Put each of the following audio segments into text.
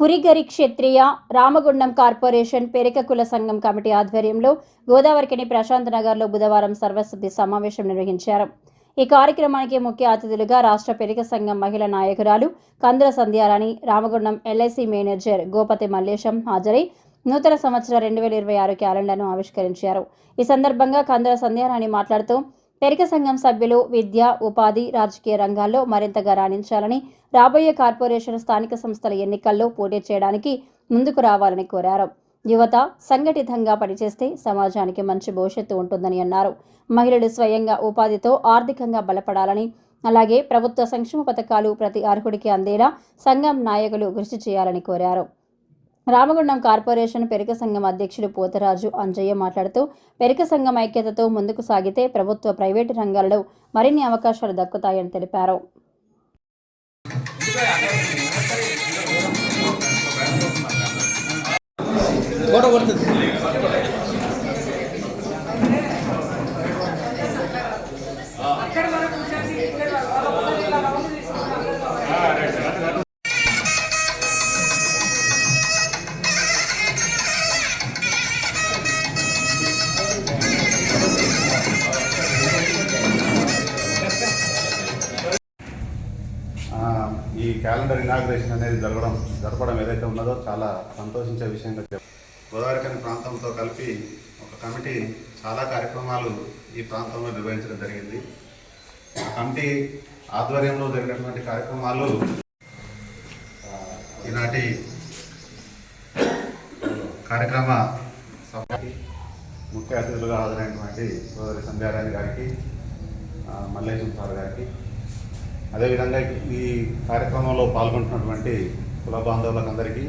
పురిగరి క్షత్రియ Ramagundam corporation Perika కుల సంఘం committee ఆధ్వర్యంలో గోదావరికని ప్రశాంత్ నగర్లో బుధవారం సర్వసభ్య సమావేశం నిర్వహించారు. ఈ కార్యక్రమానికి ముఖ్య అతిథులుగా రాష్ట్ర పెరిక సంఘం మహిళా నాయకురాలు కందుల సంధ్యారాణి, రామగుండం ఎల్ఐసి మేనేజర్ గోపతి మల్లేశం హాజరై నూతన సంవత్సర 2026 క్యాలెండర్ను ఆవిష్కరించారు. ఈ సందర్భంగా కందుల సంధ్యారాణి మాట్లాడుతూ పెరిక సంఘం సభ్యులు విద్య, ఉపాధి, రాజకీయ రంగాల్లో మరింతగా రాణించాలని, రాబోయే కార్పొరేషన్ స్థానిక సంస్థల ఎన్నికల్లో పోటీ చేయడానికి ముందుకు రావాలని కోరారు. యువత సంఘటితంగా పనిచేస్తే సమాజానికి మంచి భవిష్యత్తు ఉంటుందని అన్నారు. మహిళలు స్వయంగా ఉపాధితో ఆర్థికంగా బలపడాలని, అలాగే ప్రభుత్వ సంక్షేమ పథకాలు ప్రతి అర్హుడికి అందేలా సంఘం నాయకులు కృషి చేయాలని కోరారు. రామగుండం కార్పొరేషన్ పెరిక సంఘం అధ్యక్షుడు పోతరాజు అంజయ్య మాట్లాడుతూ పెరిక సంఘం ఐక్యతతో ముందుకు సాగితే ప్రభుత్వ, ప్రైవేటు రంగాల్లో మరిన్ని అవకాశాలు దక్కుతాయని తెలిపారు. ఈ క్యాలెండర్ ఇనాగ్రేషన్ అనేది జరపడం ఏదైతే ఉన్నదో చాలా సంతోషించే విషయంగా గోదావరికని ప్రాంతంతో కలిపి ఒక కమిటీ చాలా కార్యక్రమాలు ఈ ప్రాంతంలో నిర్వహించడం జరిగింది. ఆ కమిటీ ఆధ్వర్యంలో జరిగినటువంటి కార్యక్రమాలు ఈనాటి కార్యక్రమ సభకి ముఖ్య అతిథులుగా హాజరైనటువంటి సోదరి సంధ్యారాణి గారికి, మల్లేశం సార్ గారికి, అదేవిధంగా ఈ కార్యక్రమంలో పాల్గొంటున్నటువంటి కుల బాంధవులకు అందరికీ,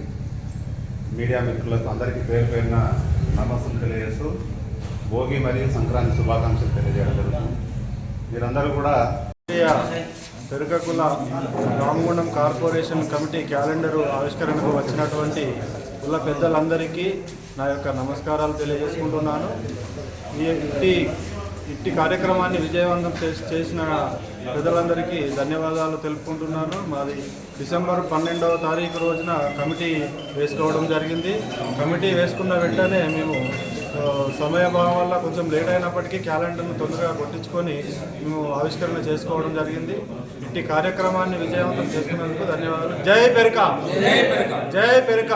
మీడియా మిత్రులకు అందరికీ పేరు పేరున నమస్సులు తెలియజేస్తూ భోగి మరియు సంక్రాంతి శుభాకాంక్షలు తెలియజేయడం జరుగుతుంది. మీరందరూ కూడా పెరిక కుల రామగుండం కార్పొరేషన్ కమిటీ క్యాలెండరు ఆవిష్కరణకు వచ్చినటువంటి కుల పెద్దలందరికీ నా యొక్క నమస్కారాలు తెలియజేసుకుంటున్నాను. ఇట్టి కార్యక్రమాన్ని విజయవంతం చేసిన పెద్దలందరికీ ధన్యవాదాలు తెలుపుకుంటున్నాను. మాది డిసెంబర్ 12వ తారీఖు రోజున కమిటీ వేసుకోవడం జరిగింది. కమిటీ వేసుకున్న వెంటనే మేము సమయభావం వల్ల కొంచెం లేట్ అయినప్పటికీ క్యాలెండర్ను తొందరగా కొట్టించుకొని మేము ఆవిష్కరణ చేసుకోవడం జరిగింది. ఇట్టి కార్యక్రమాన్ని విజయవంతం చేసుకున్నందుకు ధన్యవాదాలు. జై పెరిక, జై పెరిక.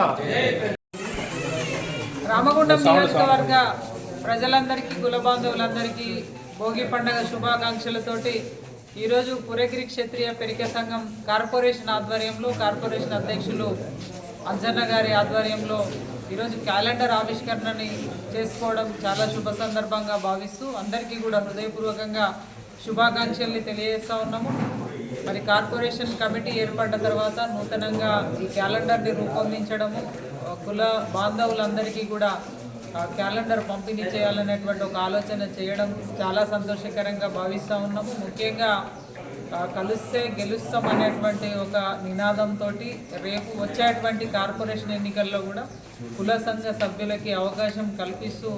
రామగుండం నియోజకవర్గ ప్రజలందరికీ, కుల బాంధవులందరికీ భోగి పండుగ శుభాకాంక్షలతోటి ఈరోజు పురగిరి క్షత్రియ పెరిక సంఘం కార్పొరేషన్ ఆధ్వర్యంలో, కార్పొరేషన్ అధ్యక్షులు అంజన్న గారి ఆధ్వర్యంలో ఈరోజు క్యాలెండర్ ఆవిష్కరణని చేసుకోవడం చాలా శుభ సందర్భంగా భావిస్తూ అందరికీ కూడా హృదయపూర్వకంగా శుభాకాంక్షల్ని తెలియజేస్తూ ఉన్నాము. మరి కార్పొరేషన్ కమిటీ ఏర్పడ్డ తర్వాత నూతనంగా ఈ క్యాలెండర్ని రూపొందించడము, కుల బాంధవులందరికీ కూడా క్యాలెండర్ పంపిణీ చేయాలనేటువంటి ఒక ఆలోచన చేయడం చాలా సంతోషకరంగా భావిస్తూ ఉన్నాము. ముఖ్యంగా కలిస్తే గెలుస్తాం అనేటువంటి ఒక నినాదంతో రేపు వచ్చేటువంటి కార్పొరేషన్ ఎన్నికల్లో కూడా కుల సంఘ సభ్యులకి అవకాశం కల్పిస్తూ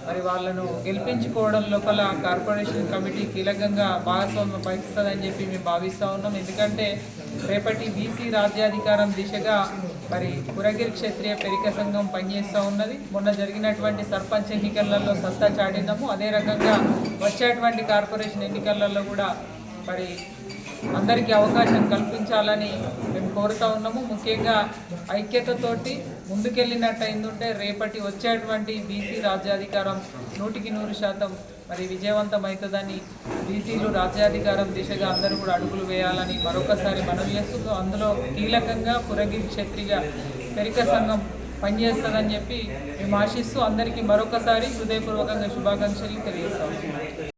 మరి వాళ్ళను గెలిపించుకోవడం లోపల కార్పొరేషన్ కమిటీ కీలకంగా భాగస్వామ్యం వహిస్తుందని చెప్పి మేము భావిస్తూ ఉన్నాం. ఎందుకంటే రేపటి బీసీ రాజ్యాధికారం దిశగా మరి పురగిరి క్షత్రియ పెరిక సంఘం పనిచేస్తూ ఉన్నది. మొన్న జరిగినటువంటి సర్పంచ్ ఎన్నికలలో సత్తా చాటినాము. అదే రకంగా వచ్చేటువంటి కార్పొరేషన్ ఎన్నికలలో కూడా మరి అందరికీ అవకాశం కల్పించాలని మేము కోరుతూ ఉన్నాము. ముఖ్యంగా ఐక్యతతోటి ముందుకెళ్ళినట్టయిందంటే రేపటి వచ్చేటువంటి బీసీ రాజ్యాధికారం 100% మరి విజయవంతం అవుతుందని, బీసీలు రాజ్యాధికారం దిశగా అందరూ కూడా అడుగులు వేయాలని మరొకసారి మనవి చేస్తూ అందులో కీలకంగా పురగిరి క్షత్రియ పెరిక సంఘం పనిచేస్తుందని చెప్పి మేము ఆశిస్తూ అందరికీ మరొకసారి హృదయపూర్వకంగా శుభాకాంక్షలు తెలియజేస్తాము.